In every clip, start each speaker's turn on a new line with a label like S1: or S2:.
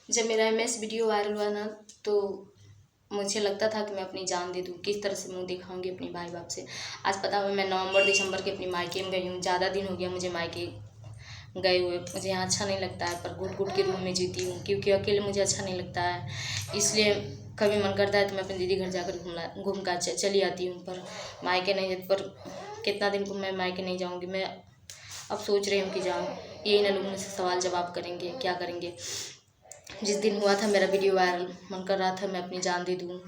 S1: जब मेरा MS video viral हुआ ना, तो मुझे लगता था कि मैं अपनी जान दे दूँ। किस तरह से मुंह दिखाऊंगी अपने भाई बाप से। आज पता हुआ मैं नवंबर दिसंबर के अपनी मायके में गई हूँ। ज़्यादा दिन हो गया मुझे मायके गए हुए। मुझे यहाँ अच्छा नहीं लगता है, पर घुट घुट के रूम में जीती हूँ, क्योंकि अकेले मुझे अच्छा नहीं लगता है। इसलिए कभी मन करता है तो मैं अपनी दीदी घर जाकर घूम कर चली आती हूँ, पर मायके नहीं जाती। पर कितना दिन को मैं मायके नहीं जाऊँगी। मैं अब सोच रही हूँ कि जाऊँ। यही ना लोग मुझसे सवाल जवाब करेंगे, क्या करेंगे। जिस दिन हुआ था मेरा वीडियो वायरल, मन कर रहा था मैं अपनी जान दे दूँ।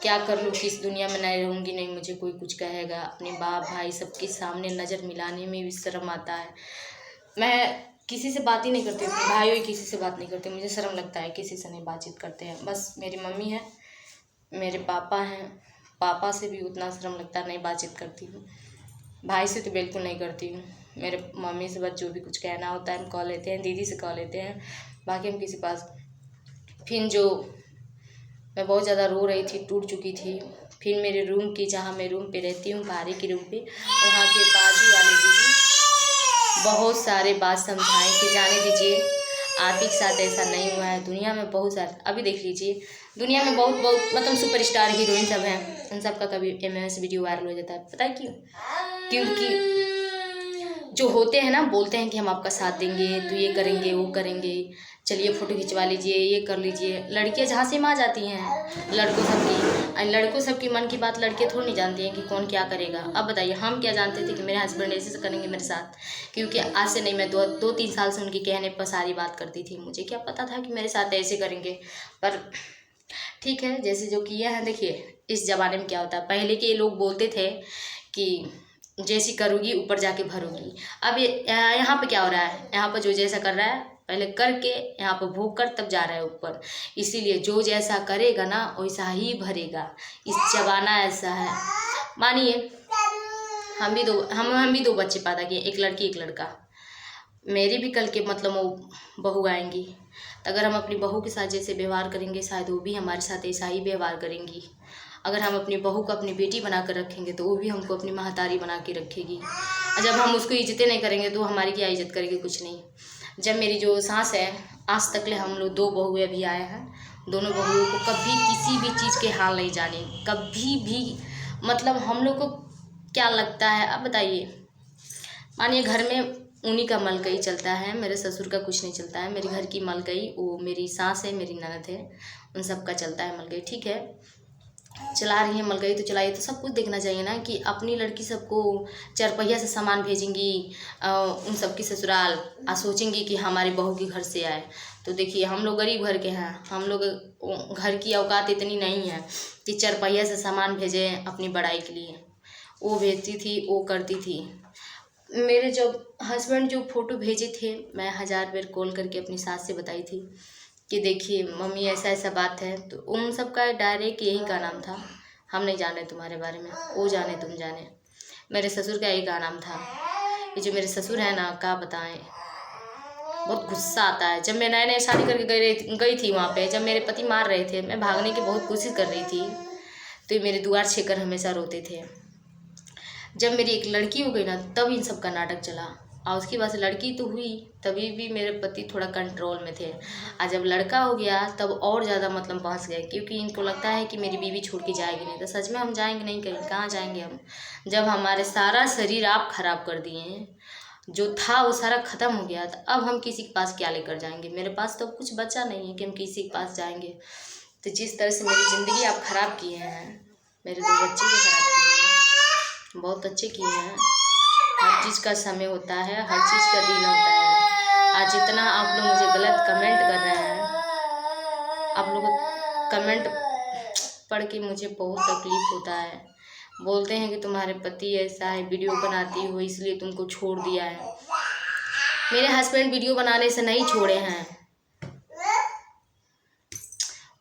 S1: क्या कर लूँ कि इस दुनिया में नहीं रहूँगी, नहीं मुझे कोई कुछ कहेगा। अपने बाप भाई सबके सामने नज़र मिलाने में भी शर्म आता है। मैं किसी से बात ही नहीं करती, अपने भाइयों ही किसी से बात नहीं करती। मुझे शर्म लगता है, किसी से नहीं बातचीत करते हैं। बस मेरी मम्मी है, मेरे पापा हैं। पापा से भी उतना शर्म लगता है, नहीं बातचीत करती हूँ। भाई से तो बिल्कुल नहीं करती हूँ। मेरे मम्मी से बस जो भी कुछ कहना होता है हम कह लेते हैं, दीदी से कह लेते हैं, बाकी हम किसी पास। फिर जो मैं बहुत ज़्यादा रो रही थी, टूट चुकी थी। फिर मेरे रूम की, जहाँ मैं रूम पे रहती हूँ, भारी की रूम पे, वहाँ के बाजू वाले दीदी बहुत सारे बात समझाएं कि जाने दीजिए, आप ही के साथ ऐसा नहीं हुआ है। दुनिया में बहुत सारे, अभी देख लीजिए, दुनिया में बहुत बहुत मतलब सुपरस्टार हीरोइन सब हैं, उन सब का कभी एमएस वीडियो वायरल हो जाता है। पता है क्यों? क्योंकि जो होते हैं ना, बोलते हैं कि हम आपका साथ देंगे, तो ये करेंगे वो करेंगे, चलिए फ़ोटो खिंचवा लीजिए, ये कर लीजिए। लड़कियां जहाँ से माँ जाती हैं लड़कों सबकी मन की बात लड़के थोड़ी नहीं जानती हैं कि कौन क्या करेगा। अब बताइए, हम क्या जानते थे कि मेरे हस्बैंड ऐसे करेंगे मेरे साथ? क्योंकि आज से नहीं, मैं दो तीन साल से उनके कहने पर सारी बात करती थी। मुझे क्या पता था कि मेरे साथ ऐसे करेंगे। पर ठीक है, जैसे जो किया है। देखिए इस ज़माने में क्या होता है, पहले के लोग बोलते थे कि जैसी करोगी ऊपर जाके भरोगी। अब यहाँ पे क्या हो रहा है, यहाँ पर जो जैसा कर रहा है पहले करके यहाँ पर भोग कर तब जा रहा है ऊपर। इसीलिए जो जैसा करेगा ना वैसा ही भरेगा। इस ज़माना ऐसा है। मानिए हम भी दो बच्चे पैदा किए, एक लड़की एक लड़का। मेरी भी कल के मतलब वो बहू आएंगी, तो अगर हम अपनी बहू के साथ जैसे व्यवहार करेंगे, शायद वो भी हमारे साथ ऐसा ही व्यवहार करेंगी। अगर हम अपनी बहू को अपनी बेटी बना कर रखेंगे, तो वो भी हमको अपनी महतारी बना के रखेगी। और जब हम उसको इज्जतें नहीं करेंगे, तो हमारी क्या इज्जत करेगी? कुछ नहीं। जब मेरी जो सास है, आज तक ले हम लोग 2 बहुएं भी आए हैं, दोनों बहुओं को कभी किसी भी चीज़ के हाल नहीं जाने, कभी भी। मतलब हम लोग को क्या लगता है, अब बताइए। मानिए घर में उन्हीं का मलकई चलता है, मेरे ससुर का कुछ नहीं चलता है। मेरे घर की मलकई, वो मेरी सास है, मेरी ननद है, उन सब का चलता है मलकई। ठीक है, चला रही है मलकई तो चलाइए। तो सब कुछ देखना चाहिए ना कि अपनी लड़की सबको चरपहिया से सामान भेजेंगी उन सब की ससुराल, सोचेंगी कि हमारी बहू के घर से आए। तो देखिए हम लोग गरीब घर के हैं, हम लोग घर की औकात इतनी नहीं है कि चरपहिया से सामान भेजें अपनी बड़ाई के लिए। वो भेजती थी, वो करती थी। मेरे जब हस्बैंड जो फ़ोटो भेजे थे, मैं 1000 बार कॉल करके अपनी सास से बताई थी कि देखिए मम्मी ऐसा ऐसा बात है। तो उन सब का डायरेक्ट यही का नाम था, हम नहीं जाने तुम्हारे बारे में, वो जाने तुम जाने। मेरे ससुर का यही का नाम था। ये जो मेरे ससुर है ना, क्या बताएं, बहुत गुस्सा आता है। जब मैं नए नए शादी करके गई थी वहाँ पे, जब मेरे पति मार रहे थे, मैं भागने की बहुत कोशिश कर रही थी, तो ये मेरे द्वार छेकर हमेशा रोते थे। जब मेरी एक लड़की हो गई ना, तब इन सब का नाटक चला। और उसकी वजह से लड़की तो हुई, तभी भी मेरे पति थोड़ा कंट्रोल में थे। और जब लड़का हो गया तब और ज़्यादा मतलब बहस गए, क्योंकि इनको लगता है कि मेरी बीवी छोड़ के जाएगी नहीं। तो सच में हम जाएंगे नहीं, कहीं कहाँ जाएंगे हम, जब हमारे सारा शरीर आप खराब कर दिए हैं। जो था वो सारा ख़त्म हो गया, तो अब हम किसी के पास क्या लेकर जाएंगे? मेरे पास तो कुछ बचा नहीं है कि हम किसी के पास जाएंगे। तो जिस तरह से मेरी ज़िंदगी आप ख़राब किए हैं, मेरे 2 बच्चे भी ख़राब किए हैं, बहुत अच्छे किए हैं। हर चीज़ का समय होता है, हर चीज़ का दिन होता है। आज जितना आप लोग मुझे गलत कमेंट कर रहे हैं, आप लोग कमेंट पढ़ के मुझे बहुत तकलीफ़ होता है। बोलते हैं कि तुम्हारे पति ऐसा है, वीडियो बनाती हो इसलिए तुमको छोड़ दिया है। मेरे हस्बैंड वीडियो बनाने से नहीं छोड़े हैं।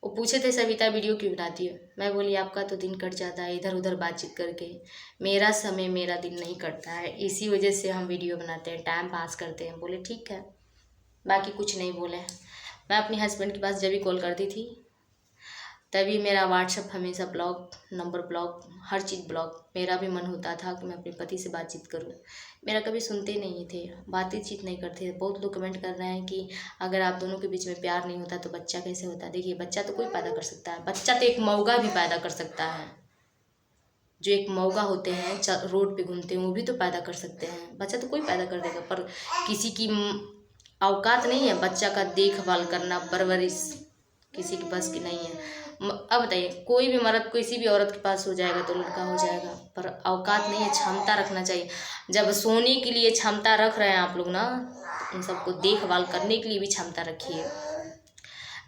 S1: वो पूछे थे सविता वीडियो क्यों बनाती हो? मैं बोली आपका तो दिन कट जाता है इधर उधर बातचीत करके, मेरा समय मेरा दिन नहीं कटता है, इसी वजह से हम वीडियो बनाते हैं, टाइम पास करते हैं। बोले ठीक है, बाकी कुछ नहीं बोले। मैं अपने हस्बैंड के पास जब भी कॉल करती थी, तभी मेरा व्हाट्सअप हमेशा ब्लॉक, नंबर ब्लॉक, हर चीज़ ब्लॉक। मेरा भी मन होता था कि मैं अपने पति से बातचीत करूं, मेरा कभी सुनते नहीं थे, बातचीत नहीं करते। बहुत लोग कमेंट कर रहे हैं कि अगर आप दोनों के बीच में प्यार नहीं होता तो बच्चा कैसे होता। देखिए, बच्चा तो कोई पैदा कर सकता है, बच्चा तो एक मौगा भी पैदा कर सकता है। जो एक मौगा होते हैं रोड पे घूमते हैं वो भी तो पैदा कर सकते हैं, बच्चा तो कोई पैदा कर देगा। पर किसी की औकात नहीं है बच्चा का देखभाल करना, परवरिश किसी के बस की नहीं है। अब बताइए, कोई भी मर्द किसी भी औरत के पास हो जाएगा तो लड़का हो जाएगा, पर औकात नहीं है, क्षमता रखना चाहिए। जब सोने के लिए क्षमता रख रहे हैं आप लोग ना, उन सबको देखभाल करने के लिए भी क्षमता रखिए।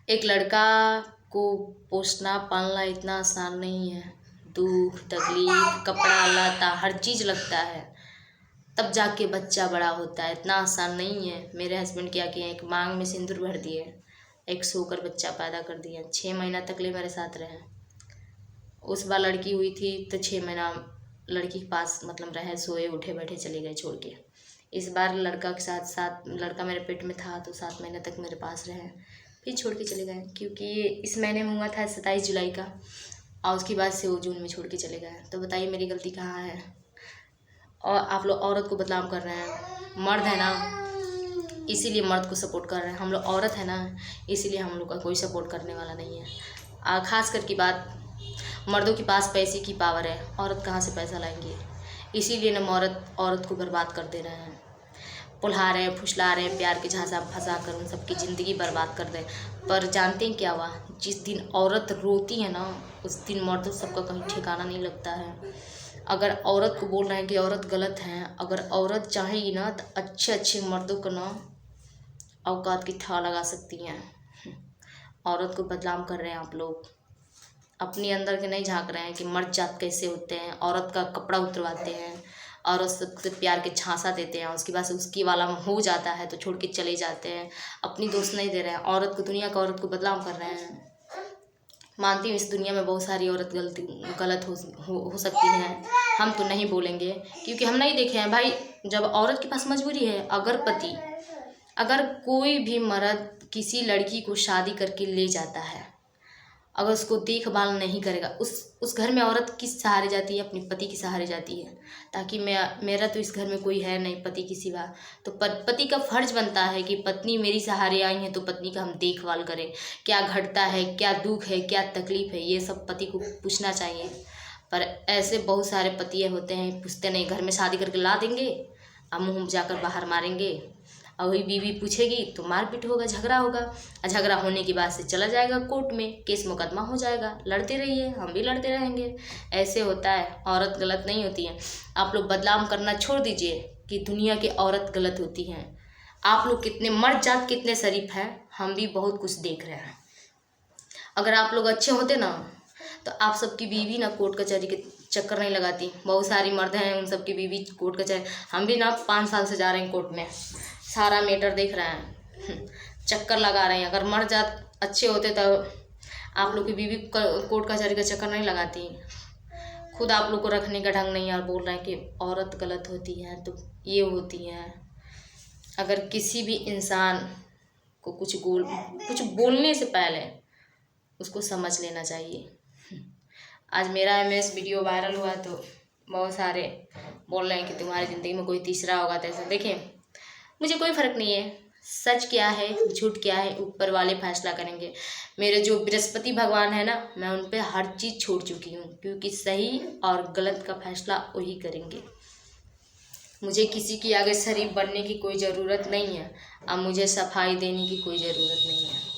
S1: एक लड़का को पोसना पालना इतना आसान नहीं है, दुख तकलीफ, कपड़ा लता हर चीज़ लगता है, तब जाके बच्चा बड़ा होता है। इतना आसान नहीं है। मेरे हस्बैंड क्या किए, एक मांग में सिंदूर भर दिए, एक सोकर बच्चा पैदा कर दिया। 6 महीना तक ले मेरे साथ रहे। उस बार लड़की हुई थी तो 6 महीना लड़की के पास मतलब रहे, सोए उठे बैठे चले गए छोड़ के। इस बार लड़का के साथ लड़का मेरे पेट में था तो 7 महीने तक मेरे पास रहे, फिर छोड़ के चले गए। क्योंकि इस महीने में हुआ था 27 जुलाई का, और उसके बाद से वो जून में छोड़ के चले गए। तो बताइए मेरी गलती कहाँ है। और आप लोग औरत को बदनाम कर रहे हैं। मर्द है ना इसीलिए मर्द को सपोर्ट कर रहे हैं, हम लोग औरत है ना इसीलिए हम लोग का कोई सपोर्ट करने वाला नहीं है। खास करके बात मर्दों के पास पैसे की पावर है, औरत कहाँ से पैसा लाएंगे। इसीलिए ना औरत को बर्बाद कर दे रहे हैं, पुल्हा रहे हैं, फुसला रहे हैं, प्यार के झांसा फंसा कर उन सबकी ज़िंदगी बर्बाद कर दें। पर जानते हैं क्या हुआ, जिस दिन औरत रोती है ना उस दिन मर्द सबका कहीं ठिकाना नहीं लगता है। अगर औरत को बोल रहे हैं कि औरत गलत है, अगर औरत चाहेगी ना तो अच्छे अच्छे मर्दों को ना औकात की था लगा सकती हैं। औरत को बदनाम कर रहे हैं आप लोग, अपने अंदर के नहीं झांक रहे हैं कि मर्द जात कैसे होते हैं। औरत का कपड़ा उतरवाते हैं, औरत सबसे प्यार के झांसा देते हैं, उसके बाद से उसकी वाला हो जाता है तो छोड़ के चले जाते हैं, अपनी दोस्त नहीं दे रहे हैं। औरत को, दुनिया का औरत को बदनाम कर रहे हैं। मानती हूँ इस दुनिया में बहुत सारी औरत गलत हो सकती हैं, हम तो नहीं बोलेंगे क्योंकि हम नहीं देखे हैं भाई। जब औरत के पास मजबूरी है, अगर कोई भी मर्द किसी लड़की को शादी करके ले जाता है, अगर उसको देखभाल नहीं करेगा, उस घर में औरत किस सहारे जाती है, अपने पति के सहारे जाती है। ताकि मेरा तो इस घर में कोई है नहीं पति के सिवा, तो पति का फर्ज बनता है कि पत्नी मेरी सहारे आई है तो पत्नी का हम देखभाल करें। क्या घटता है, क्या दुख है, क्या तकलीफ़ है, ये सब पति को पूछना चाहिए। पर ऐसे बहुत सारे पति होते हैं, पूछते नहीं, घर में शादी करके ला देंगे, अब मुँह जाकर बाहर मारेंगे, और वही बीवी पूछेगी तो मारपीट होगा, झगड़ा होगा, और झगड़ा होने के बाद से चला जाएगा कोर्ट में, केस मुकदमा हो जाएगा। लड़ते रहिए, हम भी लड़ते रहेंगे। ऐसे होता है, औरत गलत नहीं होती है। आप लोग बदनाम करना छोड़ दीजिए कि दुनिया की औरत गलत होती हैं। आप लोग कितने मर्द जात कितने शरीफ हैं, हम भी बहुत कुछ देख रहे हैं। अगर आप लोग अच्छे होते ना तो आप सबकी बीवी ना कोर्ट कचहरी के चक्कर नहीं लगाती। बहुत सारी मर्द हैं, उन सबकी बीवी कोर्ट कचहरी, हम भी ना 5 साल से जा रहे हैं कोर्ट में, सारा मैटर देख रहे हैं, चक्कर लगा रहे हैं। अगर मर्द जात अच्छे होते तो आप लोग की बीवी कोर्ट कचहरी का चक्कर नहीं लगाती। खुद आप लोग को रखने का ढंग नहीं है और बोल रहे हैं कि औरत गलत होती है तो ये होती है। अगर किसी भी इंसान को कुछ बोलने से पहले उसको समझ लेना चाहिए। आज मेरा MS वीडियो वायरल हुआ तो बहुत सारे बोल रहे हैं कि तुम्हारी ज़िंदगी में कोई तीसरा होगा। तो ऐसा देखिए, मुझे कोई फ़र्क नहीं है, सच क्या है झूठ क्या है ऊपर वाले फैसला करेंगे। मेरे जो बृहस्पति भगवान है ना, मैं उन पे हर चीज़ छोड़ चुकी हूँ, क्योंकि सही और गलत का फैसला वही करेंगे। मुझे किसी की आगे शरीफ बनने की कोई ज़रूरत नहीं है, अब मुझे सफाई देने की कोई ज़रूरत नहीं है।